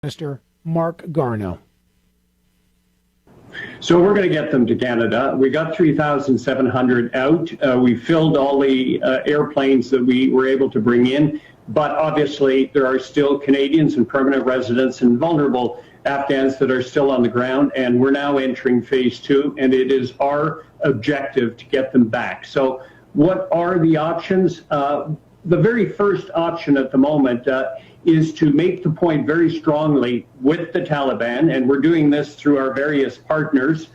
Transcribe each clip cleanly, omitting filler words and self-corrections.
Minister Mark Garneau. So we're going to get them to Canada. We got 3,700 out. We filled all the airplanes that we were able to bring in, but obviously there are still Canadians and permanent residents and vulnerable Afghans that are still on the ground, and we're now entering phase 2, and it is our objective to get them back. So what are the options? The very first option at the moment is to make the point very strongly with the Taliban, and we're doing this through our various partners,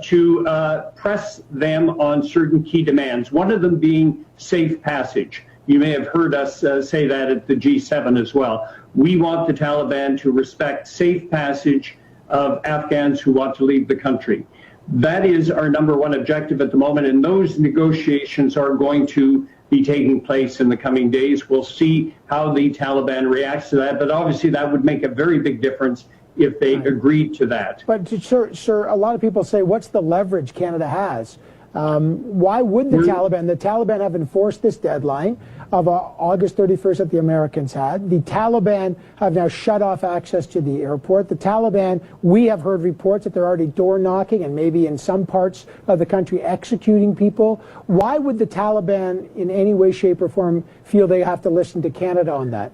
to press them on certain key demands, one of them being safe passage. You may have heard us say that at the G7 as well. We want the Taliban to respect safe passage of Afghans who want to leave the country. That is our number one objective at the moment, and those negotiations are going to be taking place in the coming days. We'll see how the Taliban reacts to that, but obviously that would make a very big difference if they agreed to that. But sir, a lot of people say, what's the leverage Canada has? Why would the Taliban have enforced this deadline of August 31st that the Americans had? The Taliban have now shut off access to the airport. The Taliban, we have heard reports that they're already door knocking and maybe in some parts of the country executing people. Why would the Taliban in any way, shape or form feel they have to listen to Canada on that?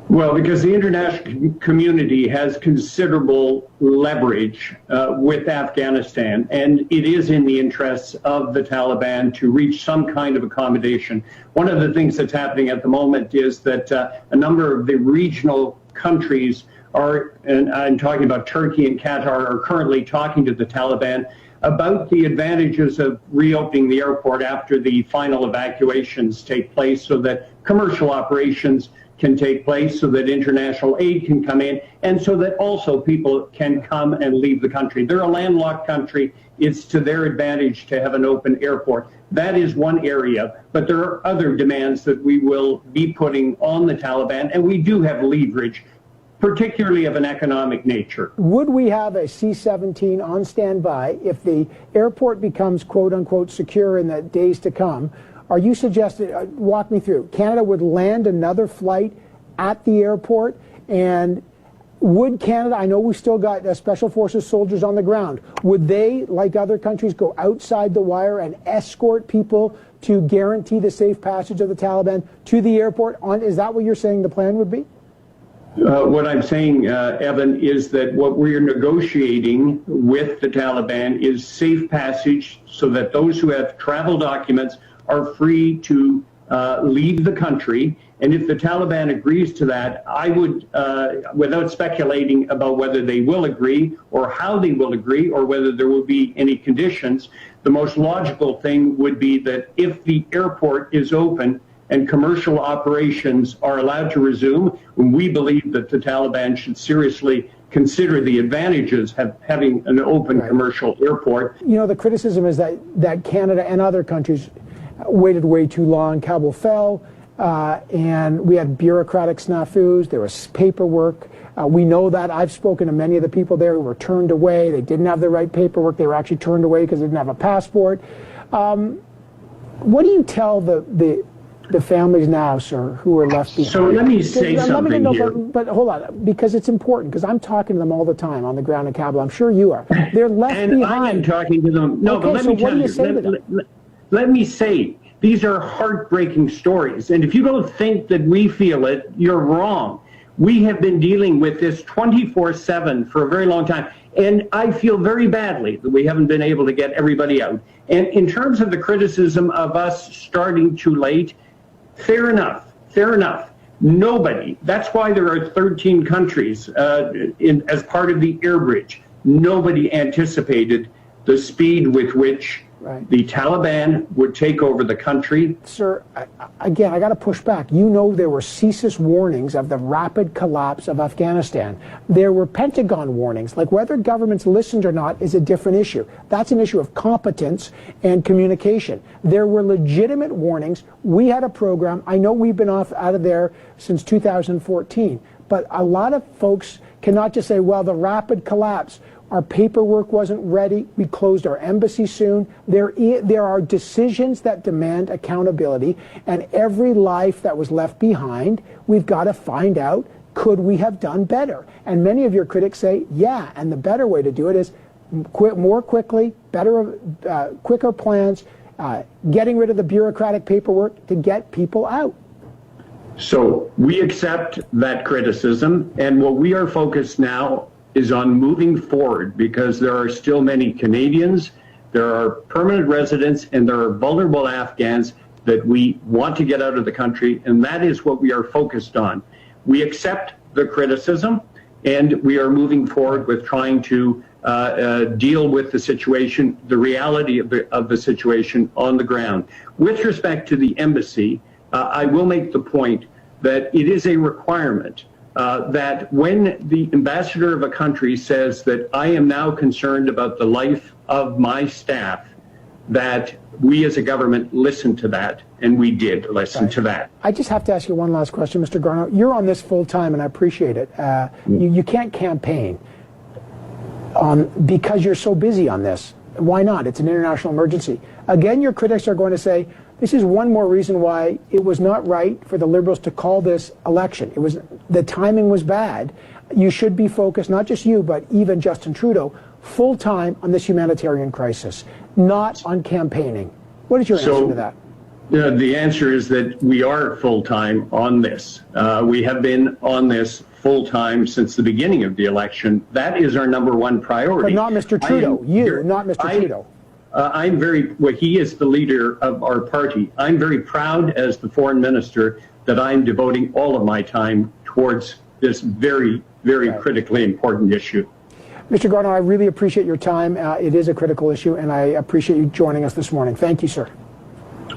Well, because the international community has considerable leverage with Afghanistan, and it is in the interests of the Taliban to reach some kind of accommodation. One of the things that's happening at the moment is that a number of the regional countries are, and I'm talking about Turkey and Qatar, are currently talking to the Taliban about the advantages of reopening the airport after the final evacuations take place so that commercial operations can take place, so that international aid can come in, and so that also people can come and leave the country. They're a landlocked country. It's to their advantage to have an open airport. That is one area, but there are other demands that we will be putting on the Taliban, and we do have leverage, particularly of an economic nature. Would we have a C-17 on standby if the airport becomes quote-unquote secure in the days to come? Are you suggesting, walk me through, Canada would land another flight at the airport, and would Canada, I know we still got Special Forces soldiers on the ground, would they, like other countries, go outside the wire and escort people to guarantee the safe passage of the Taliban to the airport? Is that what you're saying the plan would be? What I'm saying, Evan, is that what we're negotiating with the Taliban is safe passage so that those who have travel documents are free to leave the country. And if the Taliban agrees to that, I would, without speculating about whether they will agree or how they will agree or whether there will be any conditions, the most logical thing would be that if the airport is open and commercial operations are allowed to resume, we believe that the Taliban should seriously consider the advantages of having an open commercial airport. You know, the criticism is that Canada and other countries waited way too long. Kabul fell, and we had bureaucratic snafus. There was paperwork. We know that. I've spoken to many of the people there who were turned away. They didn't have the right paperwork. They were actually turned away because they didn't have a passport. What do you tell the families now, sir, who are left behind? So let me say something here. But hold on, because it's important, because I'm talking to them all the time on the ground in Kabul. I'm sure you are. They're left behind. I am talking to them. No, okay, but let so me tell you. Let me say, these are heartbreaking stories. And if you don't think that we feel it, you're wrong. We have been dealing with this 24/7 for a very long time. And I feel very badly that we haven't been able to get everybody out. And in terms of the criticism of us starting too late, fair enough, fair enough. Nobody, that's why there are 13 countries as part of the air bridge. Nobody anticipated the speed with which the Taliban would take over the country. Sir, again, I got to push back. You know there were ceaseless warnings of the rapid collapse of Afghanistan. There were Pentagon warnings. Like whether governments listened or not is a different issue. That's an issue of competence and communication. There were legitimate warnings. We had a program. I know we've been out of there since 2014. But a lot of folks cannot just say, well, the rapid collapse. Our paperwork wasn't ready. We closed our embassy soon. There are decisions that demand accountability, and every life that was left behind, we've got to find out Could we have done better? And many of your critics say, yeah, and the better way to do it is more quickly, quicker plans, getting rid of the bureaucratic paperwork to get people out. So we accept that criticism, and what we are focused now is on moving forward, because there are still many Canadians, there are permanent residents, and there are vulnerable Afghans that we want to get out of the country, and that is what we are focused on. We accept the criticism, and we are moving forward with trying to deal with the situation, the reality of the situation on the ground. With respect to the embassy, I will make the point that it is a requirement that when the ambassador of a country says that I am now concerned about the life of my staff, that we as a government listen to that, and we did listen to that. I just have to ask you one last question, Mr. Garneau. You're on this full time, and I appreciate it. You can't campaign because you're so busy on this. Why not? It's an international emergency. Again, your critics are going to say, this is one more reason why it was not right for the Liberals to call this election. The timing was bad. You should be focused, not just you, but even Justin Trudeau, full time on this humanitarian crisis, not on campaigning. What is your answer to that? The answer is that we are full time on this. We have been on this full time since the beginning of the election. That is our number one priority. But not Mr. Trudeau. Not Mr. Trudeau. He is the leader of our party. I'm very proud as the foreign minister that I'm devoting all of my time towards this very, very critically important issue. Mr. Garneau, I really appreciate your time. It is a critical issue, and I appreciate you joining us this morning. Thank you, sir.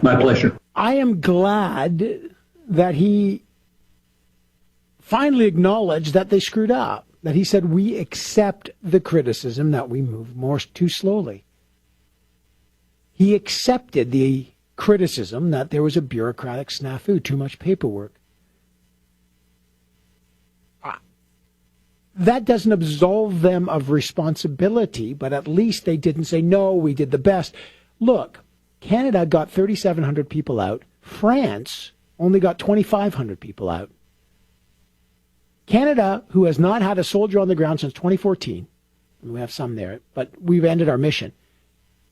My pleasure. I am glad that he finally acknowledged that they screwed up, that he said we accept the criticism that we move too slowly. He accepted the criticism that there was a bureaucratic snafu, too much paperwork. That doesn't absolve them of responsibility, but at least they didn't say, no, we did the best. Look, Canada got 3,700 people out. France only got 2,500 people out. Canada, who has not had a soldier on the ground since 2014, and we have some there, but we've ended our mission,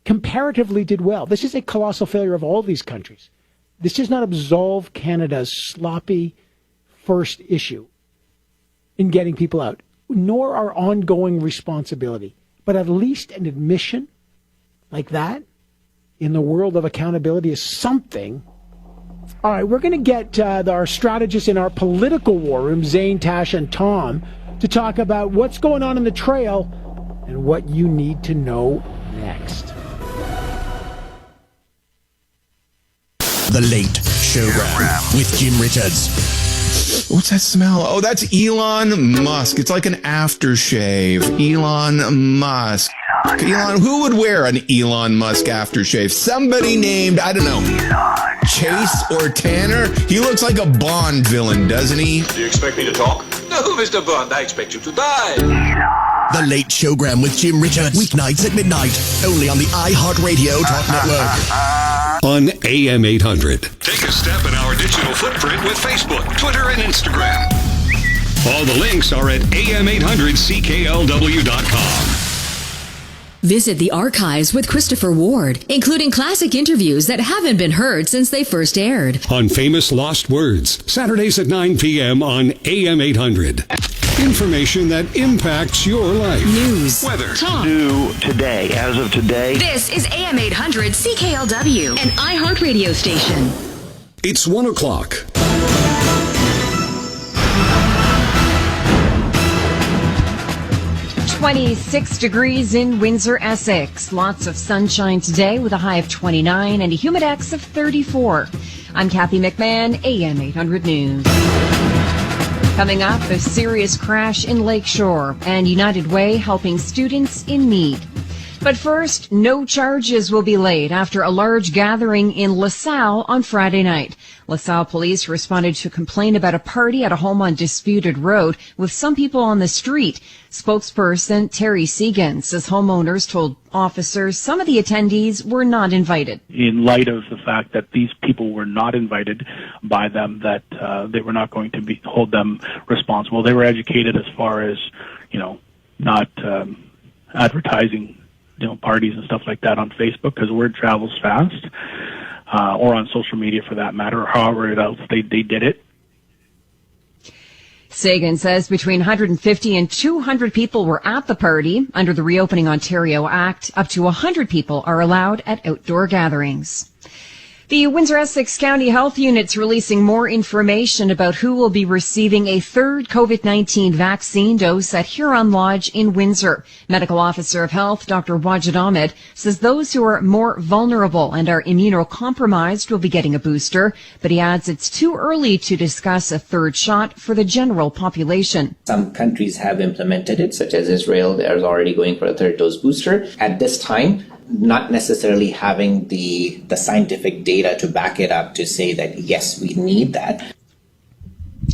comparatively did well. This is a colossal failure of all these countries. This does not absolve Canada's sloppy first issue in getting people out, nor our ongoing responsibility. But at least an admission like that in the world of accountability is something. All right, we're going to get our strategists in our political war room, Zane, Tash, and Tom, to talk about what's going on in the trail and what you need to know next. The Late Showgram with Jim Richards. What's that smell? Oh, that's Elon Musk. It's like an aftershave. Elon Musk. Elon, who would wear an Elon Musk aftershave? Somebody named, I don't know, Chase or Tanner? He looks like a Bond villain, doesn't he? Do you expect me to talk? No, Mr. Bond, I expect you to die. The Late Showgram with Jim Richards. Weeknights at midnight. Only on the iHeartRadio Talk Network. On AM 800. Take a step in our digital footprint with Facebook, Twitter, and Instagram. All the links are at am800cklw.com. Visit the archives with Christopher Ward, including classic interviews that haven't been heard since they first aired. On Famous Lost Words, Saturdays at 9 p.m. on AM 800. Information that impacts your life. News. Weather. Talk. New today, as of today. This is AM 800 CKLW, an iHeartRadio station. It's 1 o'clock. .26 degrees in Windsor, Essex. Lots of sunshine today with a high of 29 and a humidex of 34. I'm Kathy McMahon, AM 800 News. Coming up, a serious crash in Lakeshore and United Way helping students in need. But first, no charges will be laid after a large gathering in LaSalle on Friday night. LaSalle police responded to a complaint about a party at a home on Disputed Road with some people on the street. Spokesperson Terry Segan says homeowners told officers some of the attendees were not invited. In light of the fact that these people were not invited by them, that they were not going to hold them responsible. They were educated as far as, not advertising parties and stuff like that on Facebook, because word travels fast, or on social media for that matter, or however else they did it. Sagan says between 150 and 200 people were at the party. Under the Reopening Ontario Act, up to 100 people are allowed at outdoor gatherings. The Windsor-Essex County Health Unit's releasing more information about who will be receiving a third COVID-19 vaccine dose at Huron Lodge in Windsor. Medical Officer of Health, Dr. Wajid Ahmed, says those who are more vulnerable and are immunocompromised will be getting a booster, but he adds it's too early to discuss a third shot for the general population. Some countries have implemented it, such as Israel. They are already going for a third dose booster. At this time, not necessarily having the scientific data to back it up to say that, yes, we need that.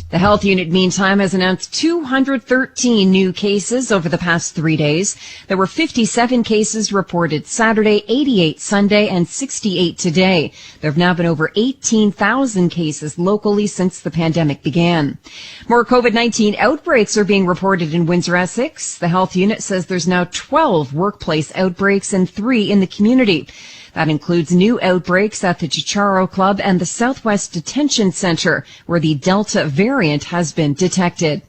The health unit, meantime, has announced 213 new cases over the past 3 days. There were 57 cases reported Saturday, 88 Sunday, and 68 today. There have now been over 18,000 cases locally since the pandemic began. More COVID-19 outbreaks are being reported in Windsor-Essex. The health unit says there's now 12 workplace outbreaks and 3 in the community. That includes new outbreaks at the Chicharo Club and the Southwest Detention Center, where the Delta variant has been detected.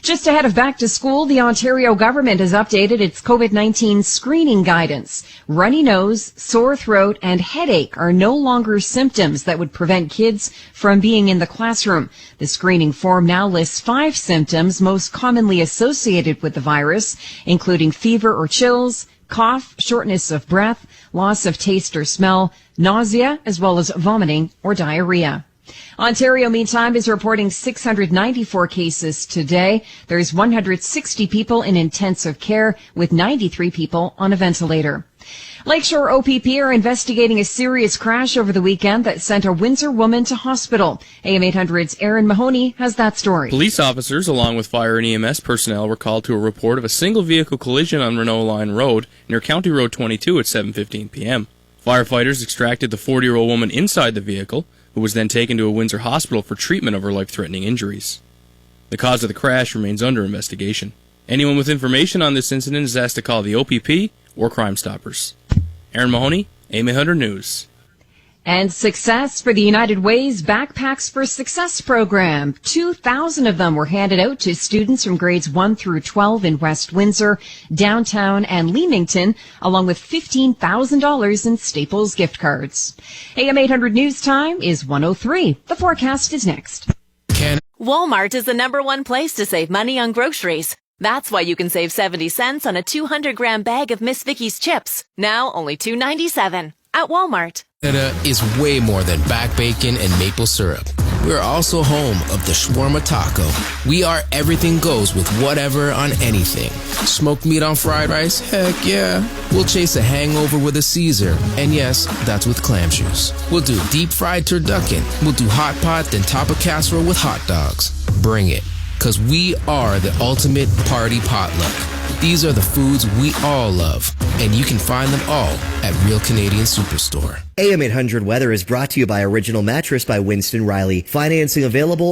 Just ahead of back to school, the Ontario government has updated its COVID-19 screening guidance. Runny nose, sore throat, and headache are no longer symptoms that would prevent kids from being in the classroom. The screening form now lists 5 symptoms most commonly associated with the virus, including fever or chills, cough, shortness of breath, loss of taste or smell, nausea, as well as vomiting or diarrhea. Ontario, meantime, is reporting 694 cases today. There's 160 people in intensive care, with 93 people on a ventilator. Lakeshore OPP are investigating a serious crash over the weekend that sent a Windsor woman to hospital. AM 800's Aaron Mahoney has that story. Police officers, along with fire and EMS personnel, were called to a report of a single vehicle collision on Renault Line Road near County Road 22 at 7:15 p.m. Firefighters extracted the 40-year-old woman inside the vehicle, who was then taken to a Windsor hospital for treatment of her life-threatening injuries. The cause of the crash remains under investigation. Anyone with information on this incident is asked to call the OPP or Crime Stoppers. Aaron Mahoney, AM 800 News. And success for the United Way's Backpacks for Success program. 2,000 of them were handed out to students from grades 1 through 12 in West Windsor, downtown, and Leamington, along with $15,000 in Staples gift cards. AM 800 News Time is 1:03. The forecast is next. Walmart is the #1 place to save money on groceries. That's why you can save 70 cents on a 200-gram bag of Miss Vickie's chips. Now only $2.97 at Walmart. Canada is way more than back bacon and maple syrup. We're also home of the shawarma taco. We are everything goes with whatever on anything. Smoked meat on fried rice? Heck yeah. We'll chase a hangover with a Caesar. And yes, that's with clam juice. We'll do deep fried turducken. We'll do hot pot, then top a casserole with hot dogs. Bring it. Because we are the ultimate party potluck. These are the foods we all love, and you can find them all at Real Canadian Superstore. AM 800 Weather is brought to you by Original Mattress by Winston Riley. Financing available